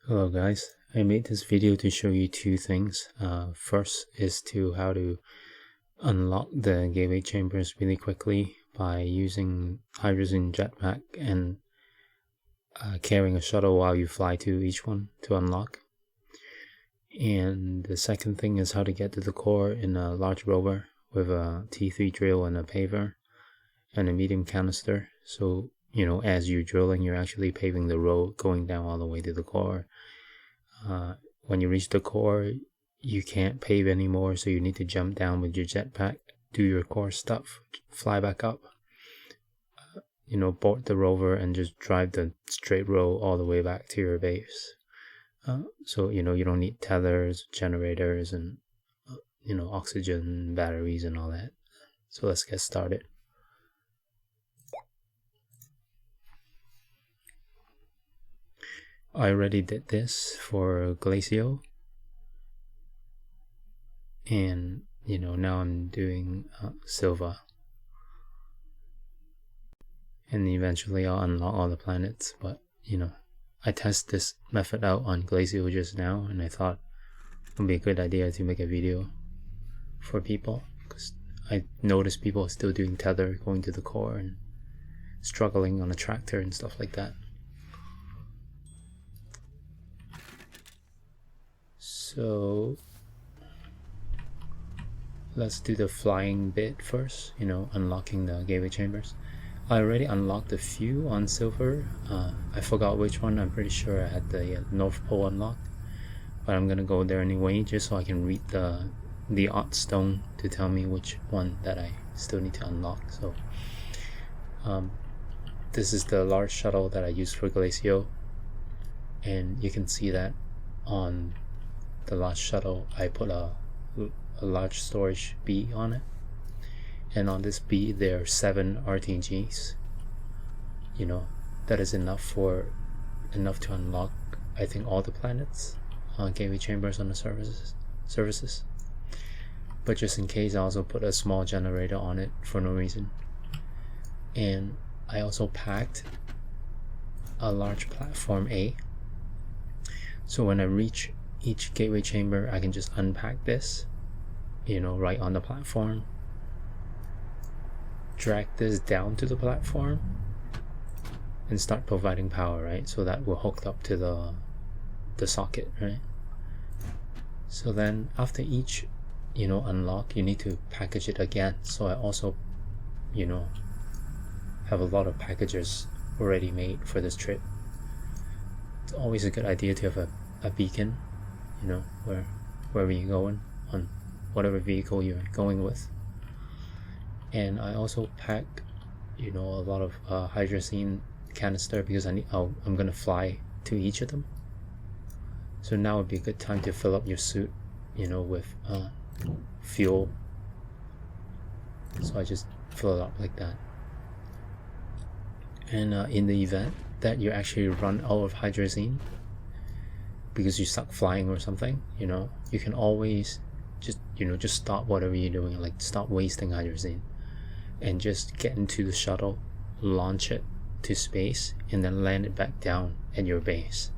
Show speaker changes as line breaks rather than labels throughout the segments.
Hello guys, I made this video to show you two things. First is how to unlock the gateway chambers really quickly by using hydrogen jetpack and carrying a shuttle while you fly to each one to unlock. And the second thing is how to get to the core in a large rover with a T3 drill and a paver and a medium canister. So, as you're drilling, you're actually paving the road going down all the way to the core. When you reach the core, you can't pave anymore, so you need to jump down with your jetpack, do your core stuff, fly back up, board the rover and just drive the straight road all the way back to your base. So, you don't need tethers, generators, and, oxygen, batteries, and all that. So let's get started. I already did this for Glacio, and now I'm doing Silva, and eventually I'll unlock all the planets. But I tested this method out on Glacio just now, and I thought it would be a good idea to make a video for people, because I noticed people still doing tether, going to the core and struggling on a tractor and stuff like that. So let's do the flying bit first, unlocking the gateway chambers. I already unlocked a few on Silver. I forgot which one. I'm pretty sure I had the North Pole unlocked, but I'm gonna go there anyway just so I can read the odd stone to tell me which one that I still need to unlock. So this is the large shuttle that I used for Glacio, and you can see that on the large shuttle I put a large storage B on it, and on this B there are 7 RTGs. That is enough to unlock, I think, all the planets on gateway chambers on the services. But just in case, I also put a small generator on it for no reason. And I also packed a large platform A, so when I reach each gateway chamber I can just unpack this, right on the platform, drag this down to the platform and start providing power, right? So that we're hooked up to the socket, right? So then after each unlock, you need to package it again. So I also have a lot of packages already made for this trip. It's always a good idea to have a beacon, wherever you're going, on whatever vehicle you're going with. And I also pack a lot of hydrazine canister because I'm gonna fly to each of them. So now would be a good time to fill up your suit with fuel. So I just fill it up like that. And in the event that you actually run out of hydrazine because you suck flying or something, you can always just stop whatever you're doing, like stop wasting hydrazine, and just get into the shuttle, launch it to space, and then land it back down at your base.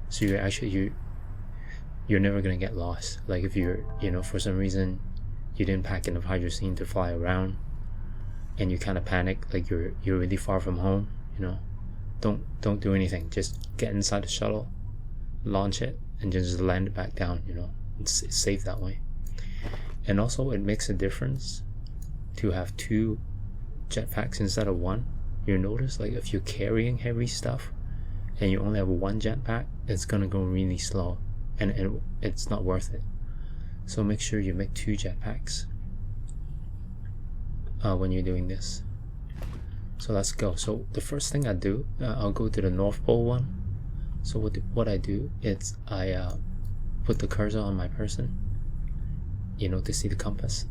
So you're never gonna get lost. Like if you're for some reason you didn't pack enough hydrazine to fly around and you kind of panic, like you're really far from home, don't do anything. Just get inside the shuttle, launch it, and just land it back down. It's safe that way. And also it makes a difference to have 2 jetpacks instead of 1. You notice, like if you're carrying heavy stuff and you only have 1 jetpack, it's gonna go really slow and it's not worth it. So make sure you make 2 jetpacks when you're doing this. So let's go. So the first thing I do, I'll go to the North Pole one. So what I do is I put the cursor on my person, to see the compass.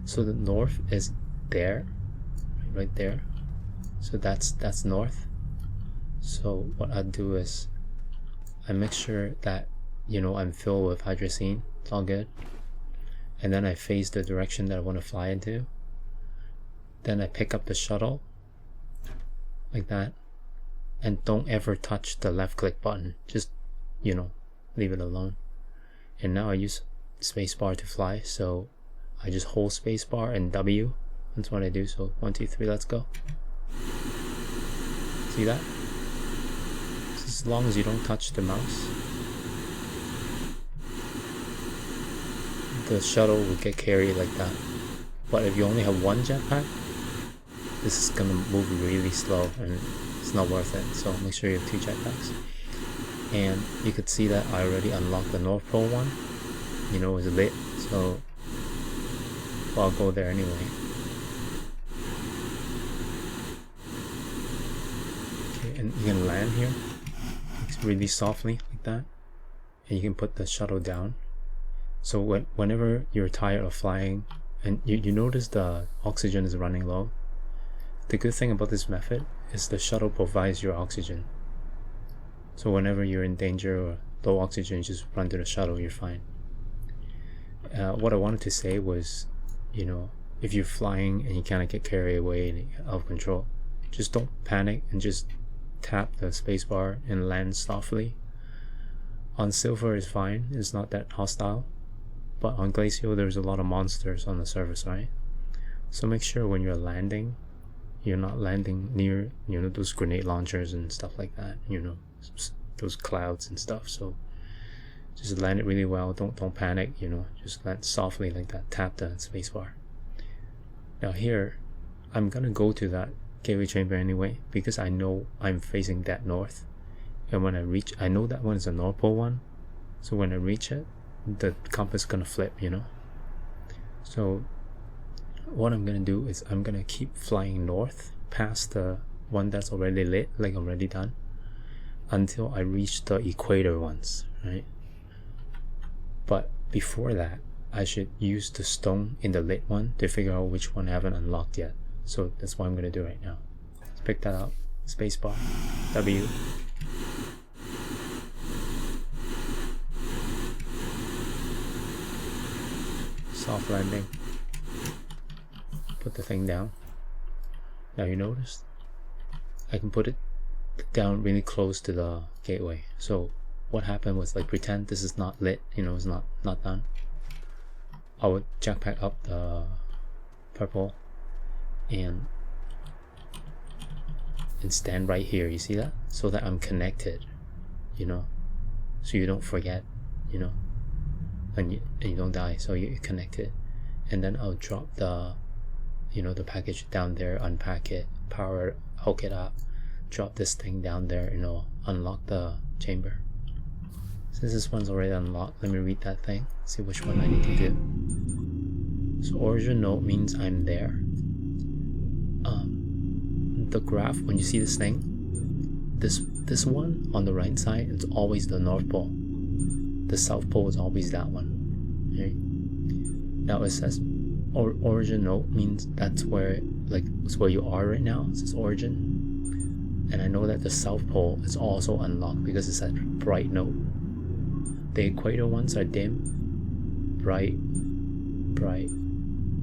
So the north is there, right there. So that's north. So what I do is I make sure that I'm filled with hydrazine. It's all good. And then I face the direction that I want to fly into. Then I pick up the shuttle like that, and don't ever touch the left click button. Just you know, leave it alone. And now I use spacebar to fly, so I just hold spacebar and W. That's what I do. So 1, 2, 3, let's go. See that? So as long as you don't touch the mouse, the shuttle will get carried like that. But if you only have one jetpack, this is gonna move really slow and it's not worth it. So make sure you have 2 jetpacks. And you could see that I already unlocked the North Pole one. You know, it's lit, so well, I'll go there anyway. Okay, and you can land here. It's really softly like that. And you can put the shuttle down. So whenever you're tired of flying and you notice the oxygen is running low, the good thing about this method is the shuttle provides your oxygen. So whenever you're in danger or low oxygen, just run to the shuttle, you're fine. What I wanted to say was, you know, if you're flying and you kind of get carried away and out of control, just don't panic and just tap the spacebar and land softly. On Silver is fine, it's not that hostile, but on Glacial there's a lot of monsters on the surface, right? So make sure when you're landing, you're not landing near, you know, those grenade launchers and stuff like that, you know, those clouds and stuff. So just land it really well, don't panic, you know, just land softly like that, tap the spacebar. Now here, I'm gonna go to that gateway chamber anyway, because I know I'm facing that north. And when I reach, I know that one is a North Pole one, so when I reach it, the compass is gonna flip, you know. So what I'm gonna do is I'm gonna keep flying north past the one that's already lit, like already done, until I reach the equator ones, right? But before that, I should use the stone in the lit one to figure out which one I haven't unlocked yet. So that's what I'm gonna do right now. Let's pick that up. Spacebar, W. Soft landing. Put the thing down. Now you notice I can put it down really close to the gateway. So what happened was, like, pretend this is not lit, you know, it's not done. I would jetpack up the purple and stand right here, you see that? So that I'm connected, you know, so you don't forget, you know, and you don't die, so you're connected. And then I'll drop the, you know, the package down there, unpack it, power it, hook it up, drop this thing down there, you know, unlock the chamber. Since this one's already unlocked, let me read that thing, see which one I need to do. So origin node means I'm there. The graph, when you see this thing, this one on the right side, it's always the North Pole. The South Pole is always that one. Okay? Now it says origin node means that's where, like, it's where you are right now. It says origin. And I know that the South Pole is also unlocked because it's a bright node. The equator ones are dim, bright,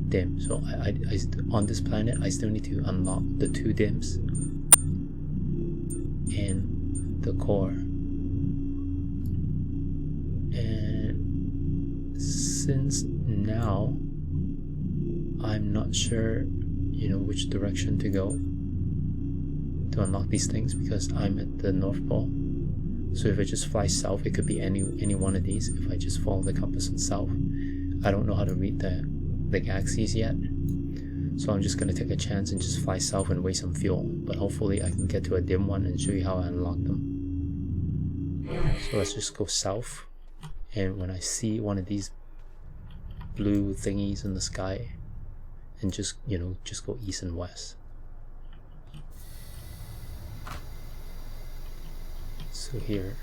dim. So I on this planet I still need to unlock the 2 dims and the core. And since now I'm not sure, you know, which direction to go to unlock these things, because I'm at the North Pole. So if I just fly south, it could be any one of these. If I just follow the compass on south, I don't know how to read the galaxies yet, so I'm just gonna take a chance and just fly south and waste some fuel. But hopefully I can get to a dim one and show you how I unlock them. So let's just go south, and when I see one of these blue thingies in the sky, and just, you know, just go east and west. So here,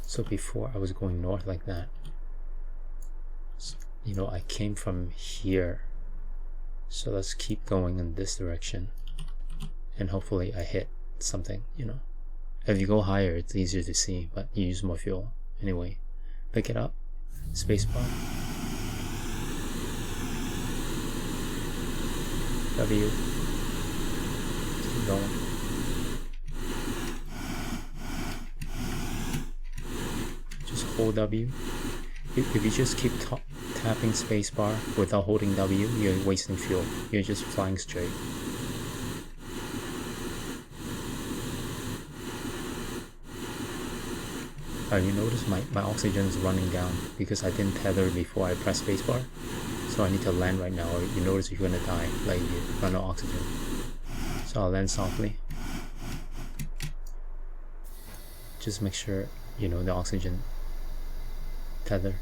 so before I was going north like that, you know, I came from here, so let's keep going in this direction, and hopefully I hit something, you know. If you go higher, it's easier to see, but you use more fuel. Anyway, pick it up, spacebar, W, keep going. hold W. If you just keep tapping spacebar without holding W, you're wasting fuel. You're just flying straight. You notice my oxygen is running down because I didn't tether before I pressed spacebar. So I need to land right now, or you notice you're gonna die, like you run out of oxygen. So I'll land softly. Just make sure, you know, the oxygen tether.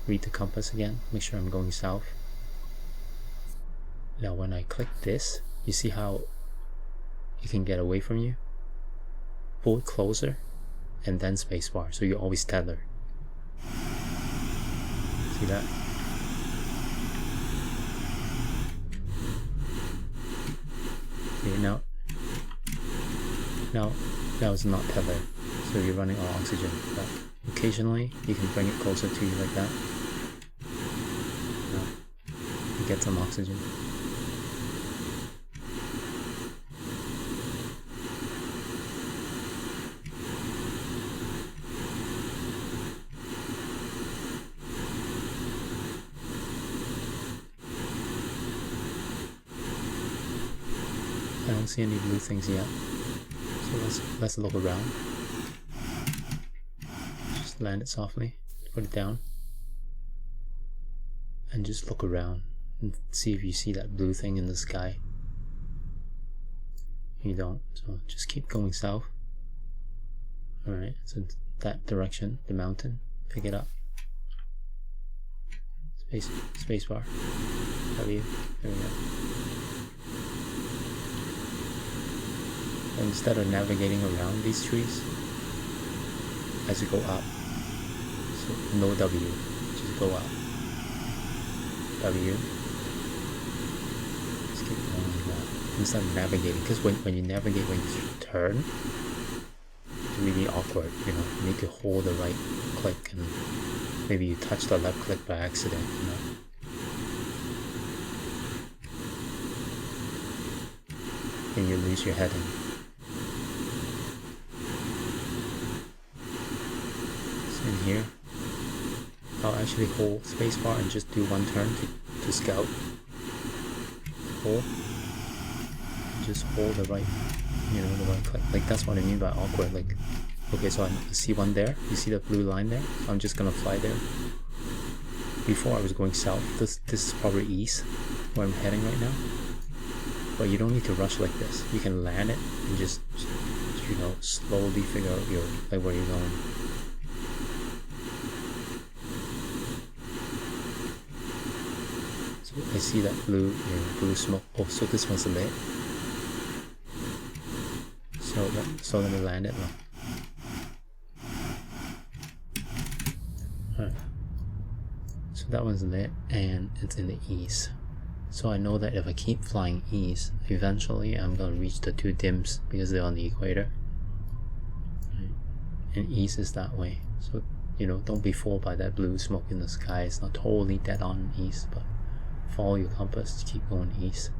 Read the compass again, make sure I'm going south. Now when I click this, you see how you can get away from you? Pull it closer and then spacebar, so you always tether. See that? See, now it's not tethered, so you're running out of oxygen. But occasionally you can bring it closer to you like that. Now you get some oxygen. I don't see any blue things yet, so let's look around. Just land it softly, put it down, and just look around and see if you see that blue thing in the sky. You don't, so just keep going south. Alright, so that direction, the mountain, pick it up. Spacebar. W. There we go. Instead of navigating around these trees, as you go up, so no W, just go up. W. Just keep going like that. Instead of navigating, because when you navigate, when you turn, it's really awkward, you know. You need to hold the right click, and maybe you touch the left click by accident, you know. And you lose your heading. In here, I'll actually hold spacebar and just do one turn to scout. Hold. Just hold the right, you know, the right click. Like that's what I mean by awkward. Like, okay, so I see one there. You see the blue line there? So I'm just gonna fly there. Before I was going south. This is probably east, where I'm heading right now. But you don't need to rush like this. You can land it and just, you know, slowly figure out your like where you're going. I see that blue, blue smoke. Oh, so this one's lit. So let me land it now. Right. So that one's lit, and it's in the east. So I know that if I keep flying east, eventually I'm gonna reach the two dims because they're on the equator. Right. And east is that way. So, you know, don't be fooled by that blue smoke in the sky. It's not totally dead on east, but follow your compass, keep going east.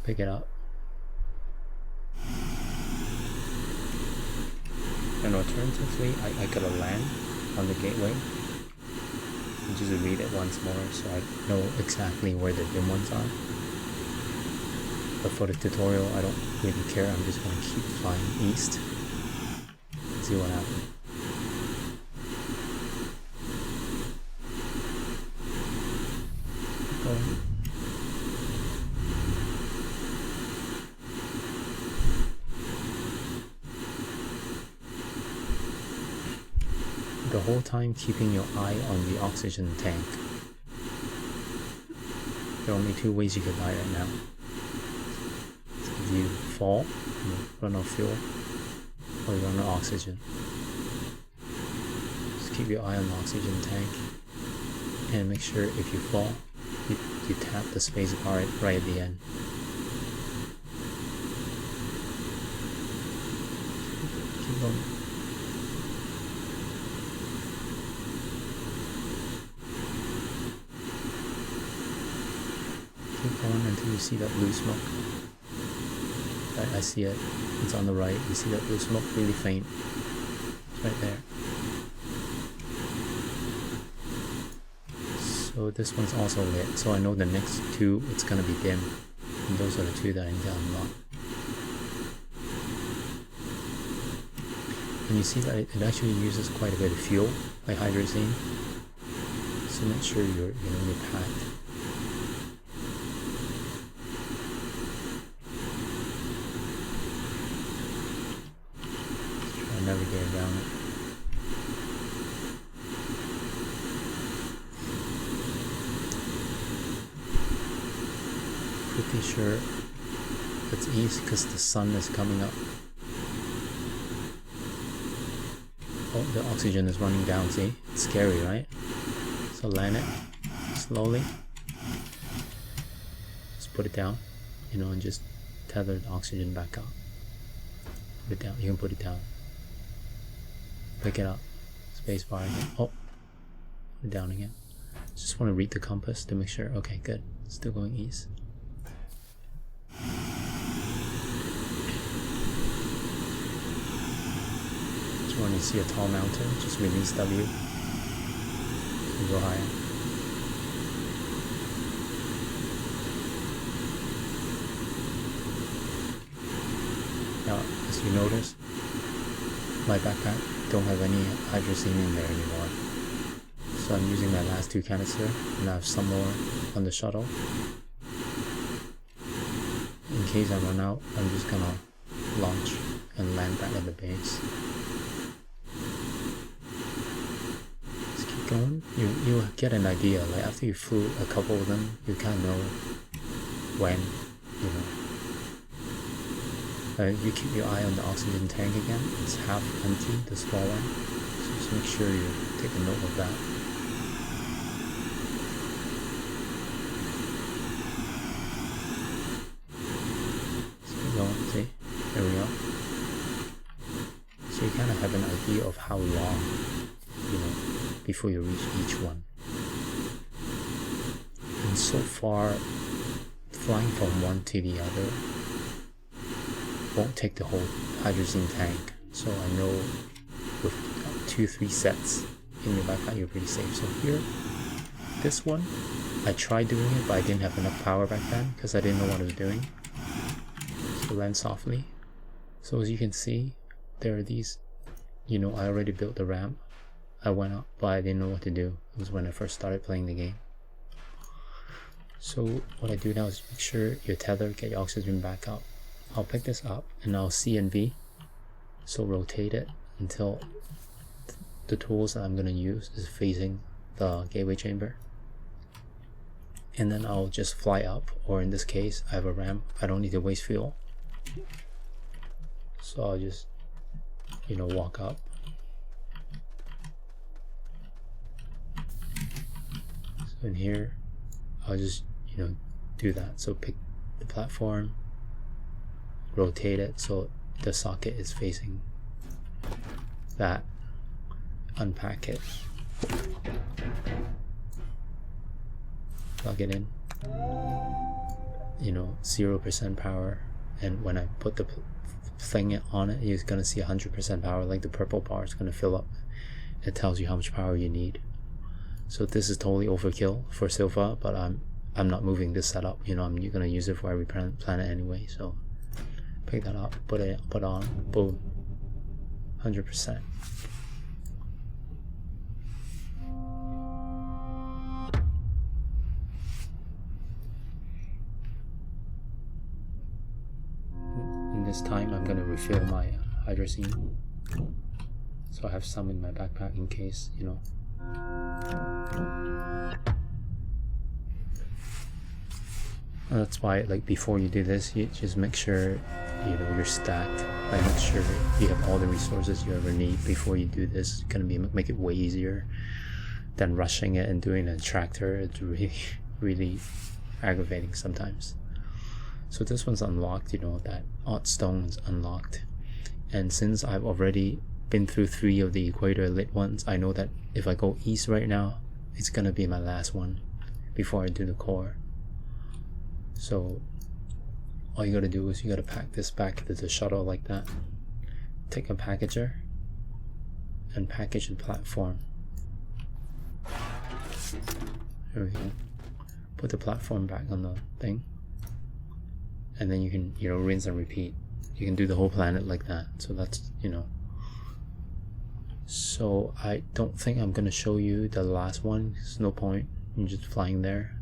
Pick it up. And alternatively, I gotta land on the gateway and just read it once more so I know exactly where the dim ones are. But for the tutorial, I don't really care. I'm just gonna keep flying east. See what happens. The whole time keeping your eye on the oxygen tank. There are only two ways you can die right now. So if you fall, you run out of fuel, or you run out of oxygen. Just keep your eye on the oxygen tank, and make sure if you fall, you tap the space bar right at the end. Keep going. Keep going until you see that blue smoke. I see it. It's on the right. You see that blue smoke? Really faint. It's right there. So this one's also lit, so I know the next two it's gonna be dim, and those are the two that I need to unlock. And you see that it actually uses quite a bit of fuel, like hydrazine. So make sure you're packed. Try to navigate around it. Pretty sure it's east because the sun is coming up. Oh, the oxygen is running down, see? It's scary, right? So land it slowly. Just put it down, and just tether the oxygen back up. Put it down, you can put it down. Pick it up. Spacebar again. Oh, put it down again. Just want to read the compass to make sure. Okay, good. Still going east. When you see a tall mountain, just release W and go higher. Now, as you notice, my backpack don't have any hydrazine in there anymore. So I'm using my last 2 canister, and I have some more on the shuttle. In case I run out, I'm just gonna launch and land back at the base. Going, you get an idea, like after you flew a couple of them, you kind of know when, you keep your eye on the oxygen tank again. It's half empty, the small one, so just make sure you take a note of that. Let's keep going, see, there we go. So you kind of have an idea of how long, before you reach each one. And so far, flying from one to the other won't take the whole hydrazine tank. So I know with 2-3 sets in your backpack, you're pretty safe. So here, this one, I tried doing it, but I didn't have enough power back then because I didn't know what I was doing. So land softly. So as you can see, there are these, I already built the ramp. I went up, but I didn't know what to do. It was when I first started playing the game. So what I do now is make sure your tether, get your oxygen back up. I'll pick this up and I'll C and V. So rotate it until the tools that I'm going to use is facing the gateway chamber. And then I'll just fly up, or in this case, I have a ramp. I don't need to waste fuel. So I'll just, walk up. In here, I'll just do that. So pick the platform, rotate it so the socket is facing that, unpack it, plug it in, 0% power, and when I put the thing on it, you're gonna see 100% power, like the purple bar is gonna fill up. It tells you how much power you need. So this is totally overkill for Silva, but I'm not moving this setup. I'm gonna use it for every planet anyway. So pick that up, put on, boom, 100%. In this time, I'm gonna refill my hydrazine. So I have some in my backpack in case, That's why, like, before you do this, you just make sure you're stacked. Like, make sure you have all the resources you ever need before you do this. It's gonna make it way easier than rushing it and doing a tractor. It's really aggravating sometimes. So this one's unlocked. That odd stone's unlocked, and since I've already been through 3 of the equator lit ones, I know that if I go east right now, it's gonna be my last one before I do the core. So all you gotta do is you gotta pack this back into the shuttle like that. Take a packager and package the platform. There we go. Put the platform back on the thing, and then you can, you know, rinse and repeat. You can do the whole planet like that. So that's, you know. So I don't think I'm gonna show you the last one. There's no point in just flying there.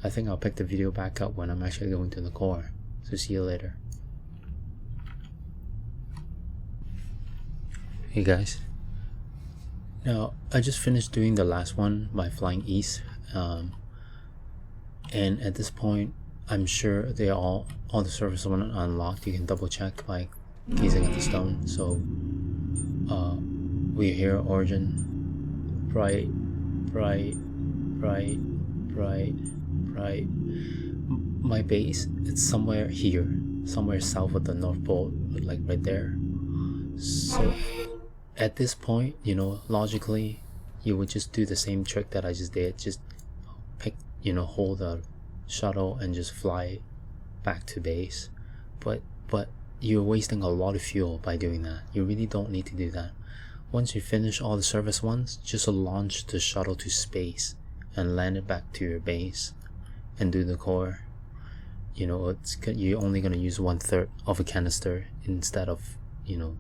I think I'll pick the video back up when I'm actually going to the core. So see you later. Hey guys. Now I just finished doing the last one by flying east. And at this point, I'm sure they are all the surface one unlocked. You can double check by gazing at the stone. So we're here, origin, bright, bright, bright, bright, bright. My base, it's somewhere here, somewhere south of the North Pole, like right there. So at this point, you know, logically, you would just do the same trick that I just did. Just pick, you know, hold the shuttle and just fly back to base. But you're wasting a lot of fuel by doing that. You really don't need to do that. Once you finish all the surface ones, just launch the shuttle to space and land it back to your base and do the core. You know, you're only going to use 1/3 of a canister instead of, you know,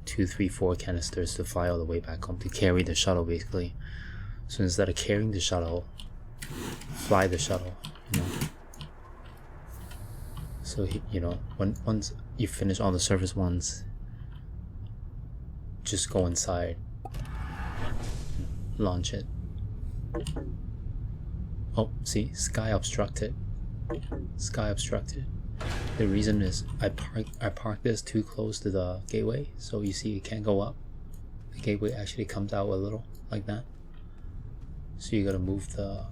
2, 3, 4 canisters to fly all the way back home, to carry the shuttle basically. So instead of carrying the shuttle, fly the shuttle, you know. So, you know, once you finish all the surface ones, just go inside, launch it. Oh, see, sky obstructed. Sky obstructed. The reason is I parked this too close to the gateway, so you see it can't go up. The gateway actually comes out a little like that. So you gotta move the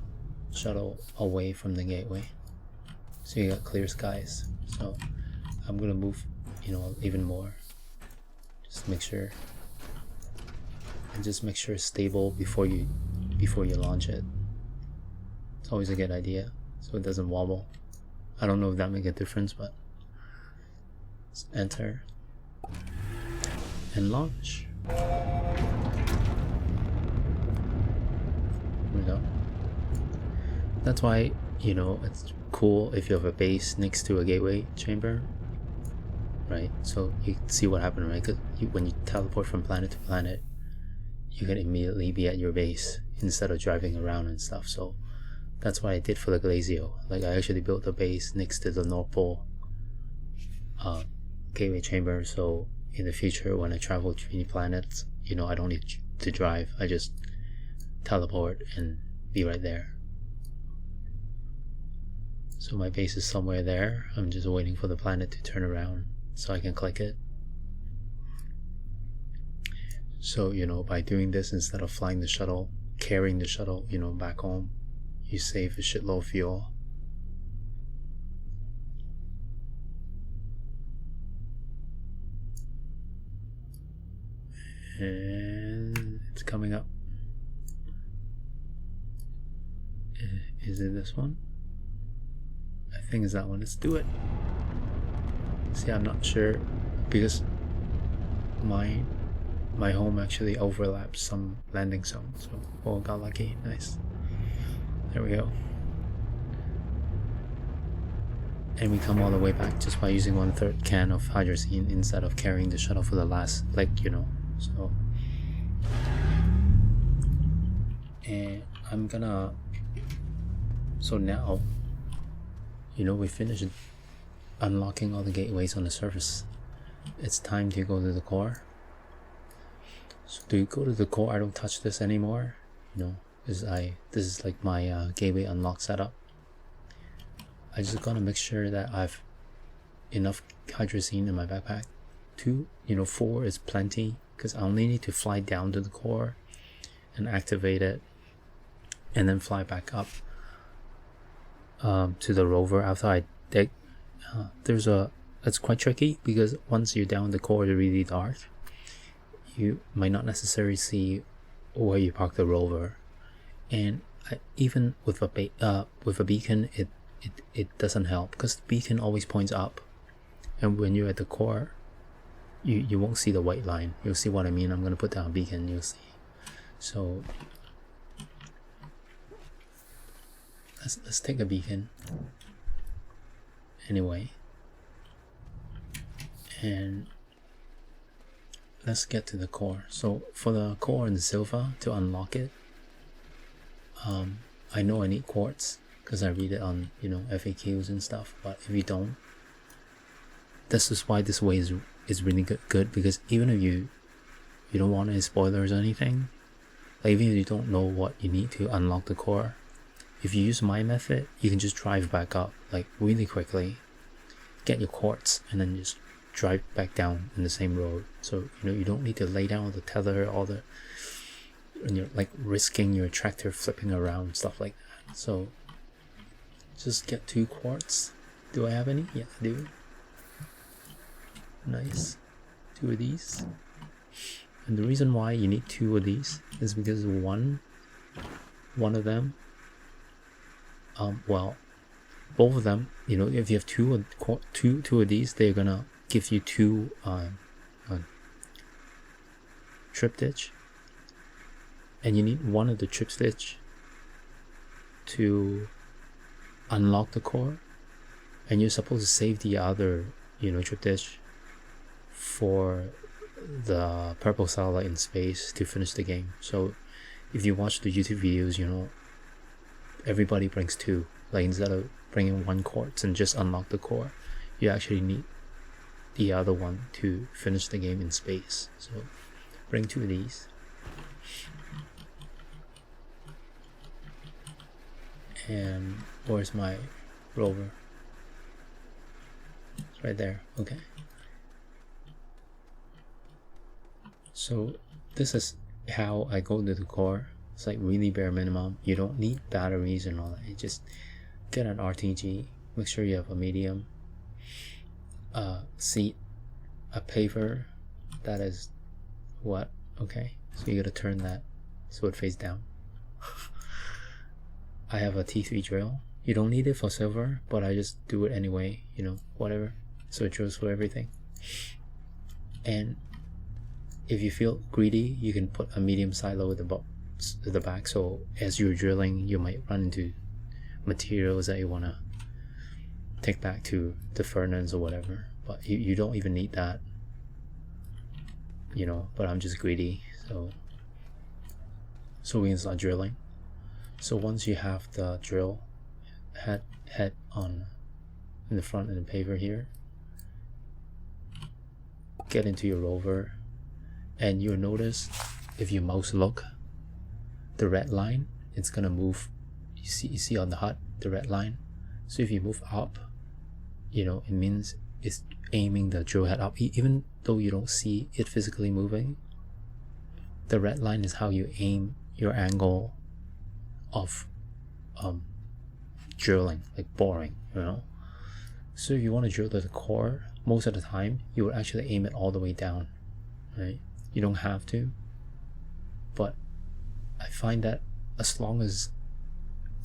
shuttle away from the gateway, so you got clear skies. So I'm gonna move, you know, even more. Just make sure. And just make sure it's stable before you launch it. It's always a good idea, so it doesn't wobble. I don't know if that makes a difference, but let's enter and launch. There we go. That's why, you know, it's cool if you have a base next to a gateway chamber, right? So you can see what happened, right? Because when you teleport from planet to planet, you can immediately be at your base instead of driving around and stuff. So that's what I did for the Glacio. Like, I actually built a base next to the North Pole gateway chamber, so in the future when I travel between planets, you know, I don't need to drive. I just teleport and be right there. So my base is somewhere there. I'm just waiting for the planet to turn around so I can click it. So, you know, by doing this instead of flying the shuttle, carrying the shuttle, you know, back home, you save a shitload of fuel. And it's coming up. Is it this one? I think it's that one. Let's do it. See, I'm not sure because my home actually overlaps some landing zones. So, oh, got lucky. Nice. There we go. And we come all the way back just by using 1/3 can of hydrazine instead of carrying the shuttle for the last, like, you know. So, and I'm gonna. So now, you know, we finished unlocking all the gateways on the surface. It's time to go to the core. So to go to the core, I don't touch this anymore. You know, this is like my gateway unlock setup. I just gotta make sure that I've enough hydrazine in my backpack. 2, you know, 4 is plenty because I only need to fly down to the core and activate it, and then fly back up to the rover after I dig. It's quite tricky because once you're down the core, it's really dark. You might not necessarily see where you park the rover, and even with a beacon, it doesn't help because the beacon always points up, and when you're at the core, you won't see the white line. You'll see what I mean. I'm gonna put down a beacon. You'll see. So let's take a beacon anyway, and let's get to the core. So for the core and the silver, to unlock it, I know I need quartz because I read it on, you know, FAQs and stuff. But if you don't, this is why this way is really good, because even if you don't want any spoilers or anything, like even if you don't know what you need to unlock the core, if you use my method, you can just drive back up like really quickly, get your quartz, and then just drive back down in the same road. So you know, you don't need to lay down the tether, and you're like risking your tractor flipping around, stuff like that. So just get 2 quartz. Do I have any? Yeah, I do. Nice. 2 of these. And the reason why you need 2 of these is because one of them, well, both of them, you know, if you have two of these, they're gonna give you 2 triptych, and you need 1 of the triptych to unlock the core, and you're supposed to save the other, you know, triptych for the purple satellite in space to finish the game. So if you watch the YouTube videos, you know, everybody brings 2. Like instead of bringing 1 quartz and just unlock the core, you actually need the other one to finish the game in space. So bring 2 of these. And where's my rover? It's right there. Okay. So this is how I go to the core. It's like really bare minimum. You don't need batteries and all that. You just get an RTG. Make sure you have a medium, seat, a paver. That is what? Okay. So you gotta turn that so it face down. I have a T3 drill. You don't need it for silver, but I just do it anyway. You know, whatever. So it drills for everything. And if you feel greedy, you can put a medium silo at the back, so as you're drilling, you might run into materials that you want to take back to the furnace or whatever, but you don't even need that, you know. But I'm just greedy, so we can start drilling. So once you have the drill head on in the front and the paver here, get into your rover, and you'll notice if you mouse look, the red line, it's gonna move. You see on the HUD the red line. So if you move up, you know, it means it's aiming the drill head up. Even though you don't see it physically moving, the red line is how you aim your angle of drilling, like boring, you know. So if you want to drill to the core, most of the time you would actually aim it all the way down, right? You don't have to, but I find that as long as,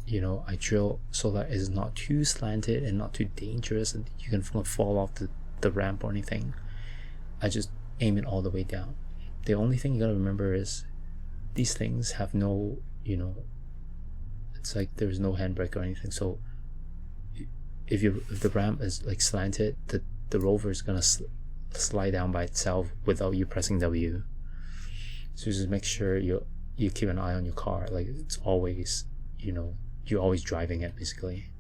you know, I drill so that it's not too slanted and not too dangerous and you can fall off the ramp or anything, I just aim it all the way down. The only thing you gotta remember is these things have no, you know, it's like there's no handbrake or anything. So if the ramp is like slanted, the rover is gonna slide down by itself without you pressing W. So just make sure you keep an eye on your car. Like it's always, you know, you're always driving it basically.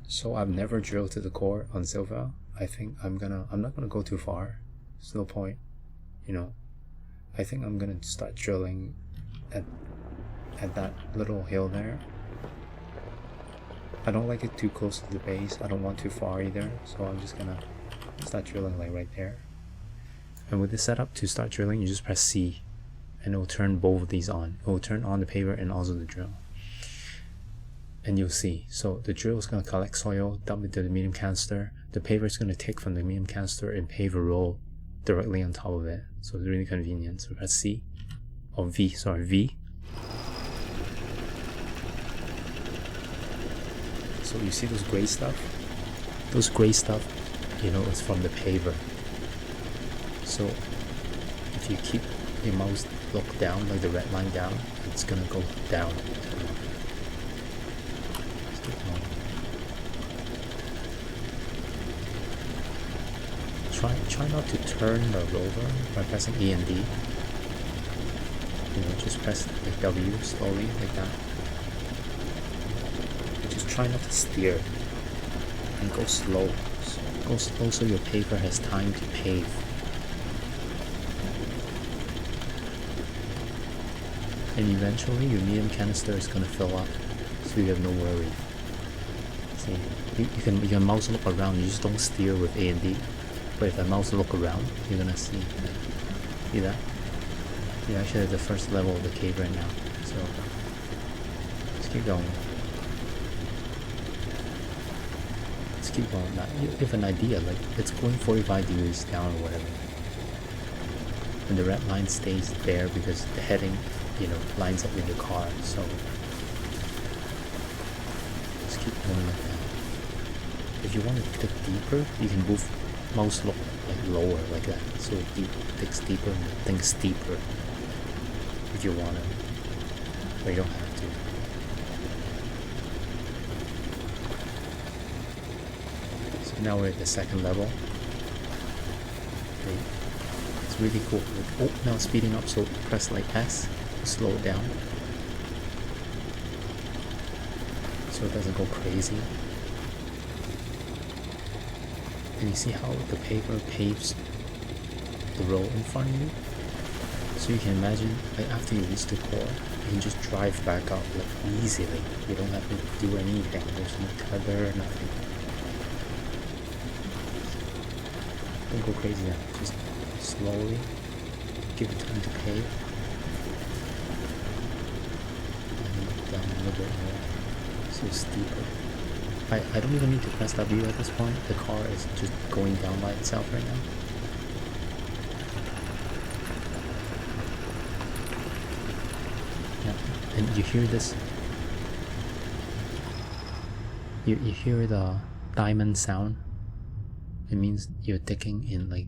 So I've never drilled to the core on Silva. I think I'm not gonna go too far. There's no point, you know. I think I'm gonna start drilling at that little hill there. I don't like it too close to the base. I don't want too far either. So I'm just gonna start drilling like right there. And with this setup, to start drilling, you just press C, and it will turn both of these on. It will turn on the paver and also the drill. And you'll see, so the drill is going to collect soil, dump it to the medium canister. The paver is going to take from the medium canister and pave a roll directly on top of it. So it's really convenient. So press C, or V, sorry, V. So you see those gray stuff? Those gray stuff, you know, it's from the paver. So if you keep your mouse look down, like the red line down, it's gonna go down. try not to turn the rover by pressing A and D. You know, just press like W slowly like that. Just try not to steer and go slow. Go slow so your paper has time to pave. And eventually your medium canister is gonna fill up, so you have no worry. See, you can mouse look around, you just don't steer with A and D. But if I mouse look around, you're gonna see that? You're actually at the first level of the cave right now. So let's keep going. Let's keep going. Now you have an idea, like it's going 45 degrees down or whatever. And the red line stays there because the heading, you know, lines up with your car. So let's keep going like that. If you want to dig deeper, you can move mouse look like lower like that, so it digs deeper and thinks deeper if you want to, but you don't have to. So now we're at the second level. Okay. It's really cool. Oh, now it's speeding up, so press like S to slow it down so it doesn't go crazy. And you see how the paper paves the road in front of you? So you can imagine, like after you reach the core, you can just drive back up like easily. You don't have to do anything. There's no tether, nothing. Don't go crazy now. Just slowly give it time to pave. And down a little bit more. So steeper. I don't even need to press W at this point. The car is just going down by itself right now. Yeah, and you hear this. You hear the diamond sound. It means you're digging in like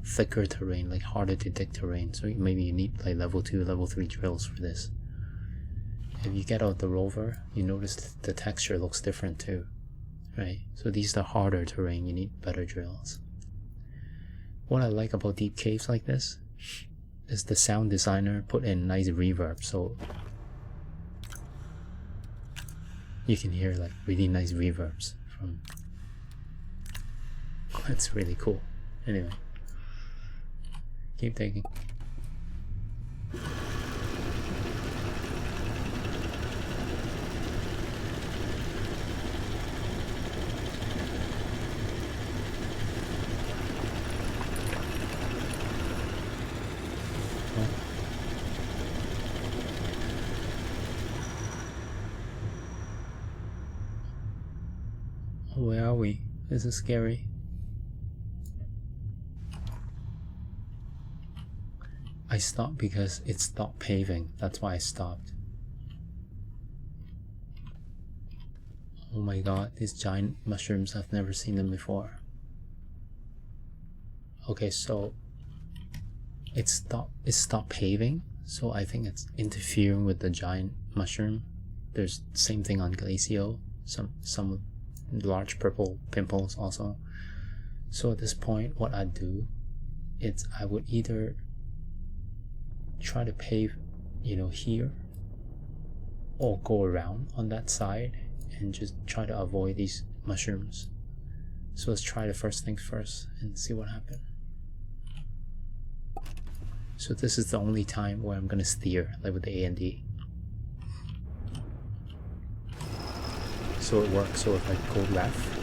thicker terrain, like harder to dig terrain. So maybe you need like level 2, level 3 drills for this. If you get out the rover, you notice the texture looks different too, right? So these are harder terrain, you need better drills. What I like about deep caves like this is the sound designer put in nice reverb, so you can hear like really nice reverbs from. That's really cool. Anyway, keep digging. Where are we? This is scary. I stopped because it stopped paving. That's why I stopped. Oh my god, these giant mushrooms, I've never seen them before. Okay, so it stopped paving, so I think it's interfering with the giant mushroom. There's the same thing on Glacio, some large purple pimples also. So at this point, what I do is I would either try to pave, you know, here, or go around on that side and just try to avoid these mushrooms. So let's try the first things first and see what happens. So this is the only time where I'm gonna steer, like with the A and D. So it works. So if I go left,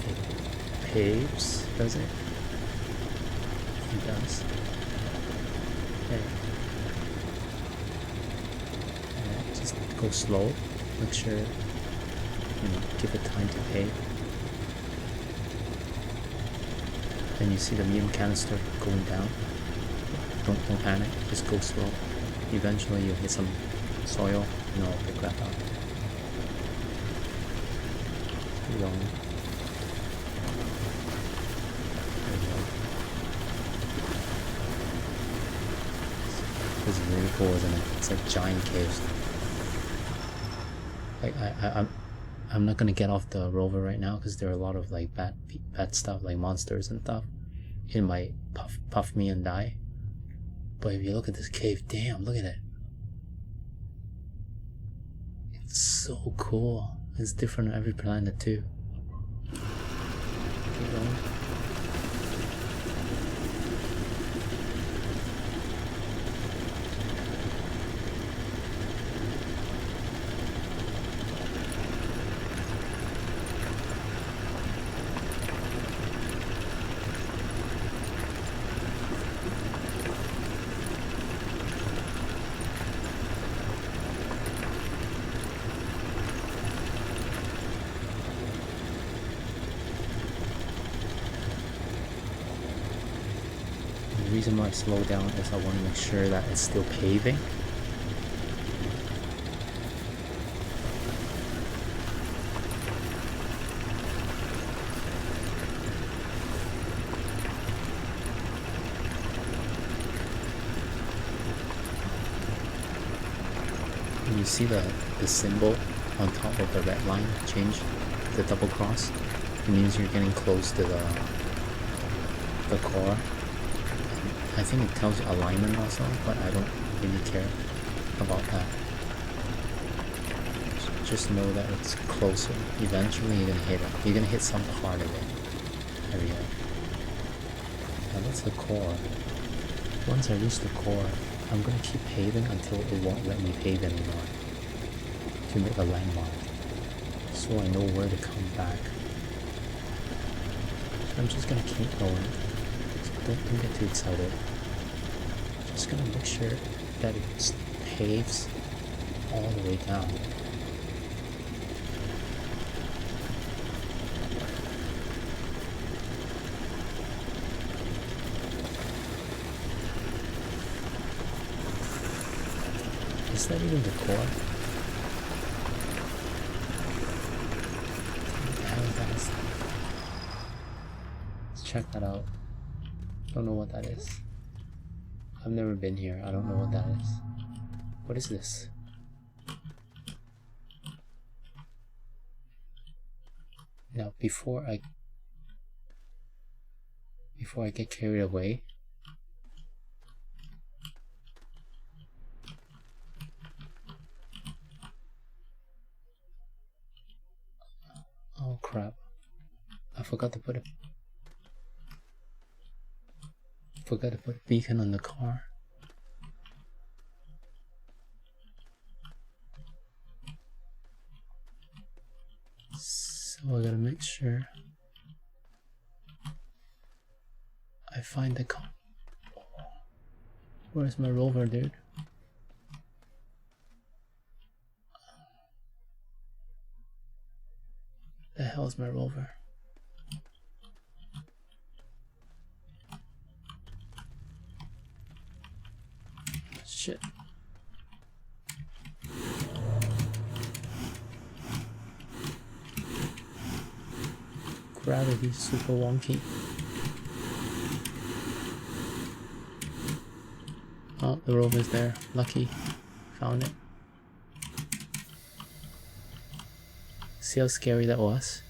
it paves, does it? It does. Okay. Just go slow. Make sure, you know, give it time to pave. Then you see the medium canister going down. Don't panic. Just go slow. Eventually you'll hit some soil and it'll pick that up. Keep going. There we go. This is really cool, isn't it? It's like giant caves. Like I'm not gonna get off the rover right now because there are a lot of like bad stuff, like monsters and stuff. It might puff me and die. But if you look at this cave, damn, look at it. It's so cool. It's different on every planet too. Keep going. The reason why I slow down is I want to make sure that it's still paving. And you see the symbol on top of the red line change, the double cross. It means you're getting close to the core. I think it tells you alignment also, but I don't really care about that. Just know that it's closer. Eventually you're gonna hit it. You're gonna hit some part of it. There we go. Now that's the core. Once I reach the core, I'm gonna keep paving until it won't let me pave anymore. To make a landmark. So I know where to come back. So I'm just gonna keep going. Don't get too excited. Just gonna make sure that it paves all the way down. Is that even the core? Let's check that out. Don't know what that is. I've never been here. I don't know what that is. What is this? Now before I get carried away, oh crap, I forgot to put a beacon on the car. So I gotta make sure I find the car. Where's my rover, dude? The hell's my rover? Shit. Gravity's super wonky. Oh, the rover's there. Lucky. Found it. See how scary that was?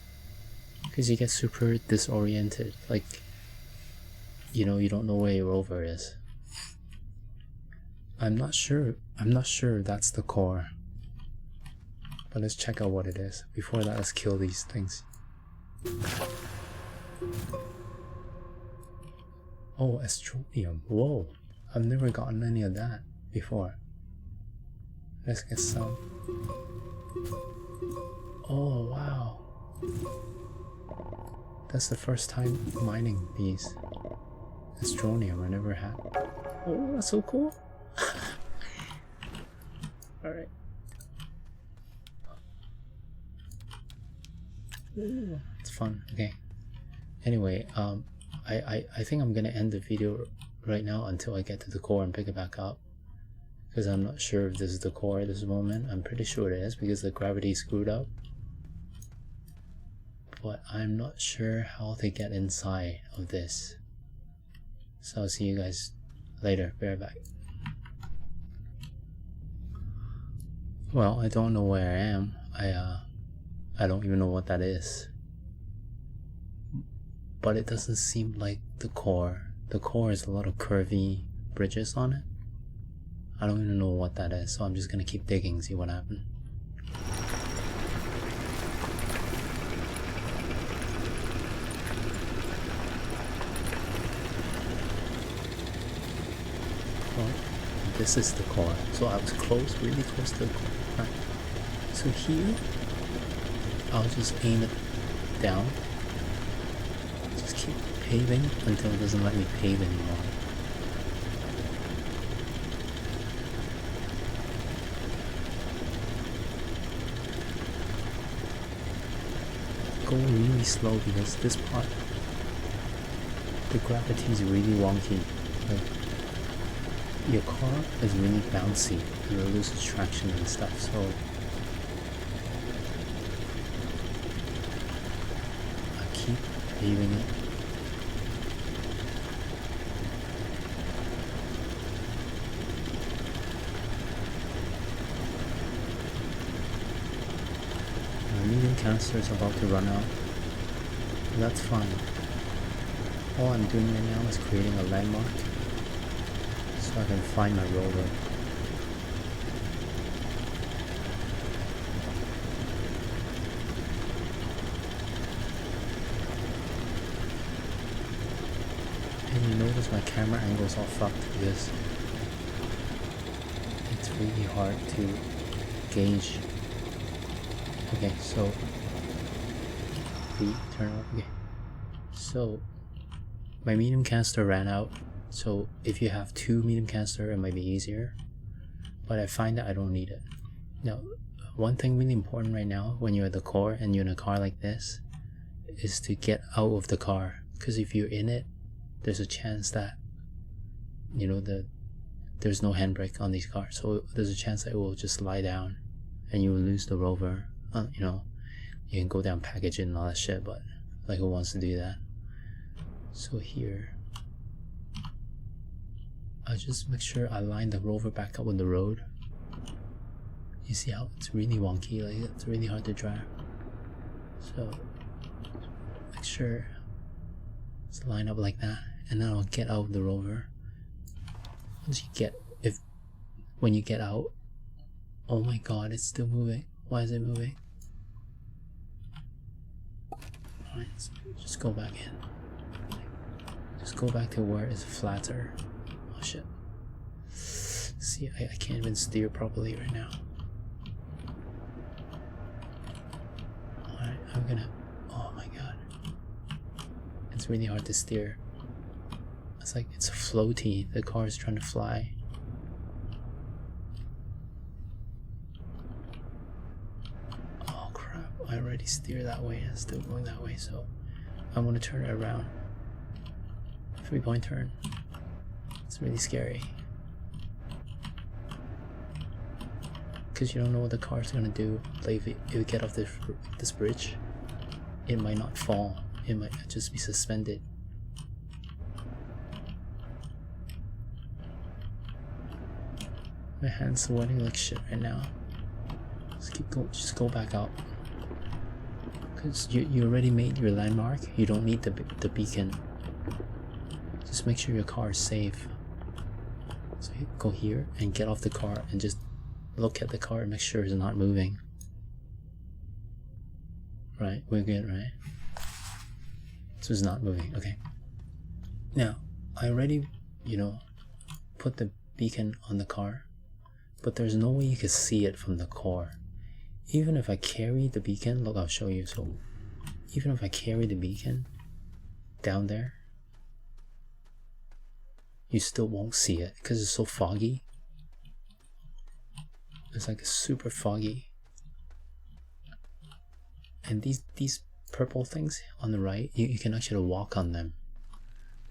Because you get super disoriented. Like, you know, you don't know where your rover is. I'm not sure that's the core. But let's check out what it is. Before that, let's kill these things. Oh, Astronium. Whoa. I've never gotten any of that before. Let's get some. Oh, wow. That's the first time mining these. Astronium I never had. Oh, that's so cool. Alright. It's fun. Okay. Anyway, I think I'm gonna end the video right now until I get to the core and pick it back up. Because I'm not sure if this is the core at this moment. I'm pretty sure it is because the gravity screwed up. But I'm not sure how to get inside of this. So I'll see you guys later. Be right back. Well, I don't know where I am. I don't even know what that is. But it doesn't seem like the core. The core has a lot of curvy bridges on it. I don't even know what that is, so I'm just gonna keep digging, see what happens. Well, this is the core. So I was close, really close to the core. Right. So here, I'll just aim it down. Just keep paving until it doesn't let me pave anymore. Go really slow because this part, the gravity is really wonky. Like, your car is really bouncy and it loses traction and stuff, so I keep paving it. My medium canister is about to run out. That's fine. All I'm doing right now is creating a landmark so I can find my rover. And you notice my camera angles are fucked because it's really hard to gauge. Okay, so turn off. Okay, so my medium canister ran out. So if you have two medium canister, it might be easier, but I find that I don't need it. Now, one thing really important right now when you're at the core and you're in a car like this is to get out of the car, because if you're in it, there's a chance that, you know, there's no handbrake on these cars, so there's a chance that it will just lie down and you will lose the rover. You know, you can go down packaging and all that shit, but like, who wants to do that? So here, I just make sure I line the rover back up on the road. You see how it's really wonky, like it's really hard to drive. So make sure it's lined up like that, and then I'll get out the rover. Once you get, when you get out, oh my god, it's still moving. Why is it moving? Alright, so just go back in. Just go back to where it's flatter. Oh shit. See, I can't even steer properly right now. Alright, I'm gonna... Oh my god. It's really hard to steer. It's like it's a floaty. The car is trying to fly. Oh crap, I already steered that way and still going that way, so I want to turn it around. 3-point turn. It's really scary. Because you don't know what the car's gonna do. Like if you get off this bridge, it might not fall. It might just be suspended. My hand's sweating like shit right now. Just keep going. Just go back out. Because you already made your landmark. You don't need the beacon. Just make sure your car is safe. So you go here and get off the car and just look at the car and make sure it's not moving. Right, we're good, right? So it's not moving, okay. Now, I already, you know, put the beacon on the car, but there's no way you can see it from the core. Even if I carry the beacon, look, I'll show you. So even if I carry the beacon down there, you still won't see it because it's so foggy. It's like super foggy. And these purple things on the right, you can actually walk on them,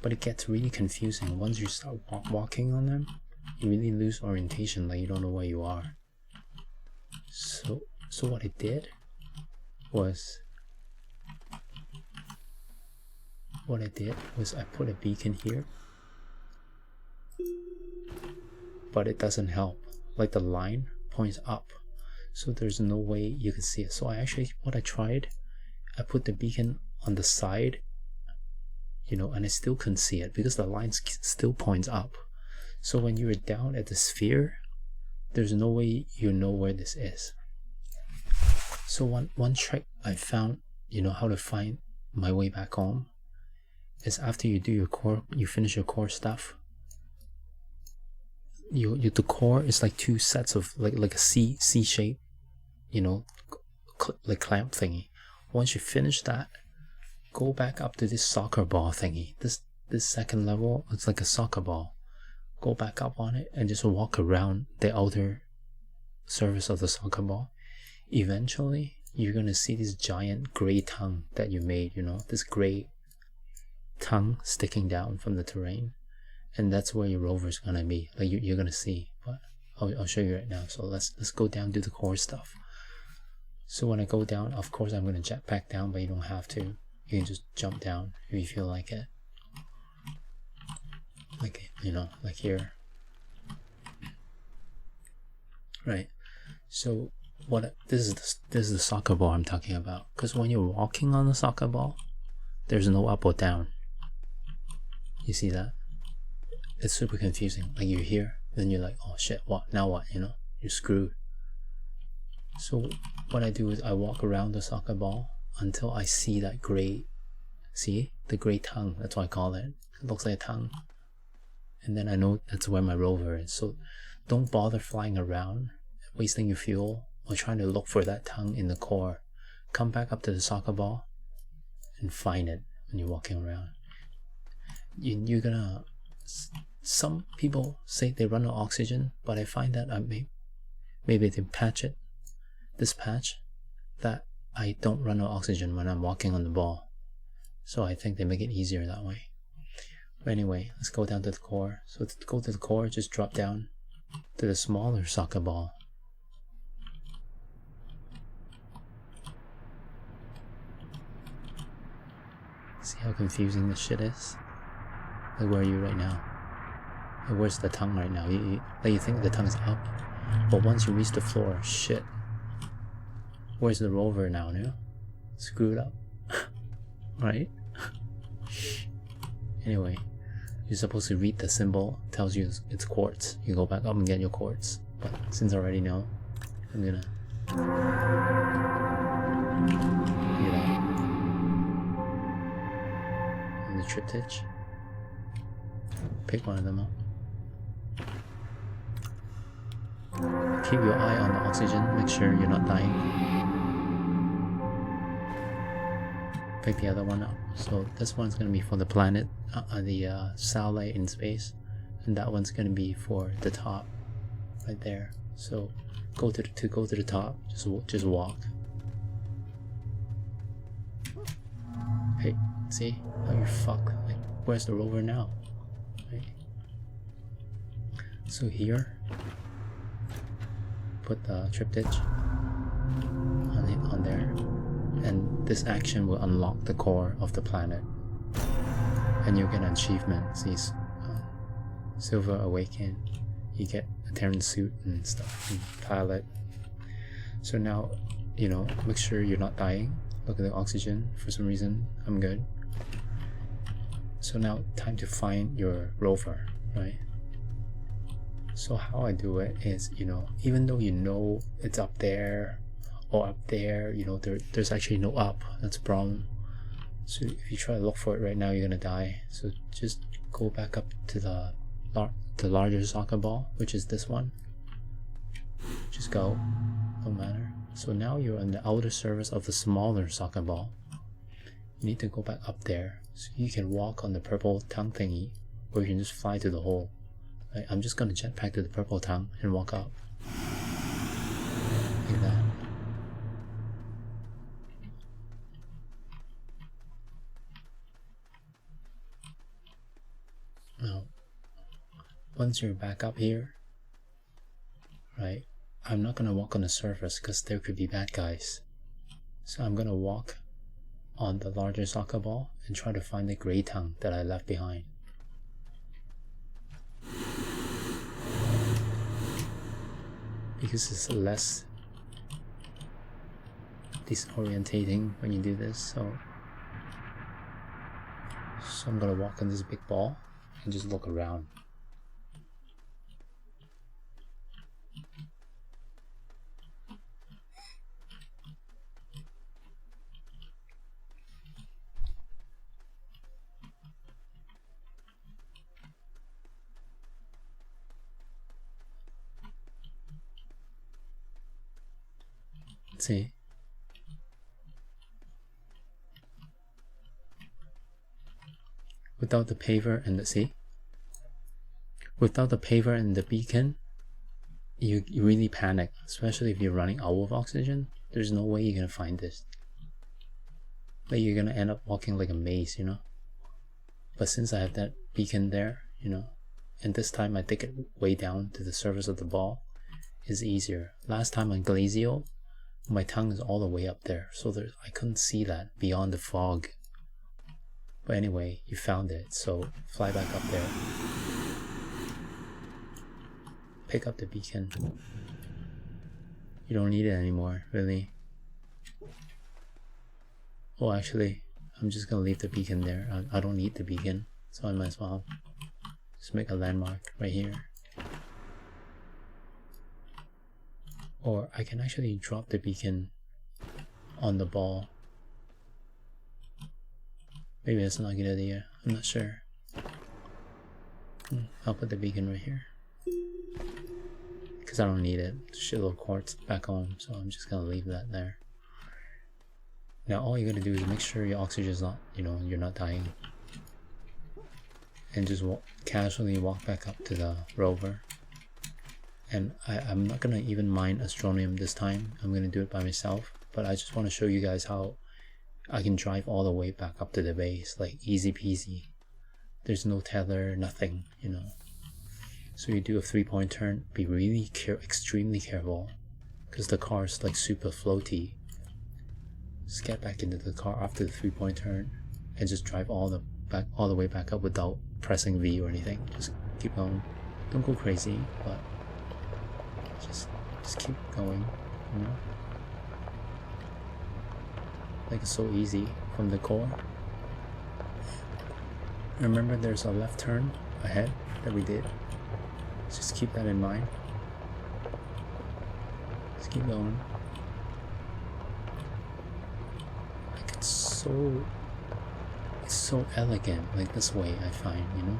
but it gets really confusing. Once you start walking on them, you really lose orientation, like you don't know where you are. So what I did was I put a beacon here, but it doesn't help. Like the line points up, so there's no way you can see it. So what I tried, I put the beacon on the side, you know, and I still couldn't see it because the line still points up. So when you're down at the sphere, there's no way you know where this is. So one trick I found, you know, how to find my way back home, is after you do your core, you finish your core stuff. The core is like two sets of like a C shape, you know, like clamp thingy. Once you finish that, go back up to this soccer ball thingy. This second level, it's like a soccer ball. Go back up on it and just walk around the outer surface of the soccer ball. Eventually, you're gonna see this giant gray tongue that you made, you know, this gray tongue sticking down from the terrain, and that's where your rover is gonna be. Like you're gonna see, but I'll show you right now. So let's go down to the core stuff. So when I go down, of course I'm gonna jetpack down, but you don't have to. You can just jump down if you feel like it. Like, you know, like here. Right. So this is the soccer ball I'm talking about. Because when you're walking on the soccer ball, there's no up or down. You see that? It's super confusing. Like you're here, then you're like, oh shit, what? Now what? You know, you're screwed. So what I do is I walk around the soccer ball until I see that gray, see? The gray tongue, that's what I call it. It looks like a tongue. And then I know that's where my rover is. So don't bother flying around, wasting your fuel, or trying to look for that tongue in the core. Come back up to the soccer ball and find it when you're walking around. You're gonna... Some people say they run out of oxygen, but I find that maybe they patch it. This patch, that I don't run out of oxygen when I'm walking on the ball. So I think they make it easier that way. But anyway, let's go down to the core. So to go to the core, just drop down to the smaller soccer ball. See how confusing this shit is? Like, where are you right now? Like, where's the tongue right now? You think the tongue's up, but once you reach the floor, shit. Where's the rover now, no? Screwed up. Right? Anyway, you're supposed to read the symbol, tells you it's quartz. You go back up and get your quartz. But since I already know, I'm gonna get out. And the triptych. Pick one of them up. Keep your eye on the oxygen, make sure you're not dying. Pick the other one up. So this one's going to be for the planet, the satellite in space, and that one's going to be for the top, right there. So go to the top, just walk. Hey, see how you fuck? Like, where's the rover now? Right. So here, put the triptych on there. And this action will unlock the core of the planet, and you'll get an achievement. See, Silver Awaken. You get a Terran suit and stuff, and pilot. So now, you know, make sure you're not dying. Look at the oxygen. For some reason, I'm good. So now, time to find your rover, right? So how I do it is, you know, even though you know it's up there, or up there, you know, there's actually no up. That's a problem. So if you try to look for it right now, you're gonna die. So just go back up to the larger soccer ball, which is this one. Just go, no matter. So now you're on the outer surface of the smaller soccer ball. You need to go back up there, so you can walk on the purple tongue thingy, or you can just fly to the hole. Right? I'm just gonna jetpack to the purple tongue and walk up. Like that. Now, once you're back up here, right, I'm not gonna walk on the surface because there could be bad guys. So I'm gonna walk on the larger soccer ball and try to find the gray tongue that I left behind. Because it's less disorientating when you do this, so I'm gonna walk on this big ball and just look around. See, without the paver and the beacon, you really panic, especially if you're running out of oxygen. There's no way you're gonna find this. Like, you're gonna end up walking like a maze, you know. But since I have that beacon there, you know, and this time I take it way down to the surface of the ball, it's easier. Last time on Glacial, my tongue is all the way up there, so I couldn't see that beyond the fog. But anyway, you found it, so fly back up there. Pick up the beacon. You don't need it anymore, really. Oh, actually, I'm just gonna leave the beacon there. I don't need the beacon, so I might as well just make a landmark right here. Or I can actually drop the beacon on the ball. Maybe that's not a good idea. I'm not sure. I'll put the beacon right here, because I don't need it. Shitload quartz back home, so I'm just gonna leave that there. Now all you gotta do is make sure your oxygen is not, you know, you're not dying. And just casually walk back up to the rover. And I'm not gonna even mine Astronium this time. I'm gonna do it by myself. But I just want to show you guys how I can drive all the way back up to the base, like easy peasy. There's no tether, nothing, you know. So you do a 3-point turn. Be really extremely careful, because the car is like super floaty. Just get back into the car after the 3-point turn and just drive all the way back up without pressing V or anything. Just keep going. Don't go crazy, but just keep going, you know. Like, it's so easy from the core. Remember, there's a left turn ahead that we did. Just keep that in mind. Just keep going. Like, it's so elegant, like this way, I find, you know.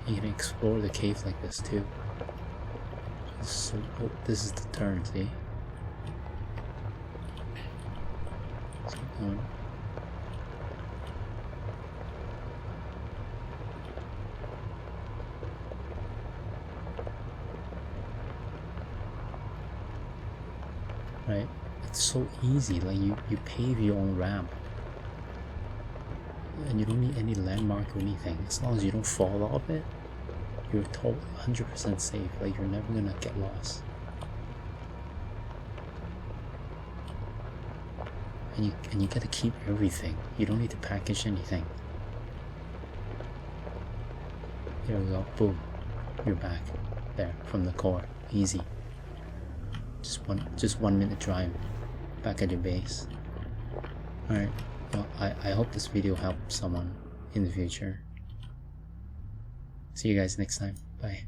You can explore the cave like this too. So, oh, this is the turn, see? Let's keep going. Right? It's so easy, like you pave your own ramp. And you don't need any landmark or anything. As long as you don't fall off it, you're 100% safe. Like, you're never gonna get lost. And you get to keep everything. You don't need to package anything. Here we go. Boom. You're back there from the core. Easy. Just 1 minute drive back at your base. Alright. Well, I hope this video helped someone in the future. See you guys next time. Bye.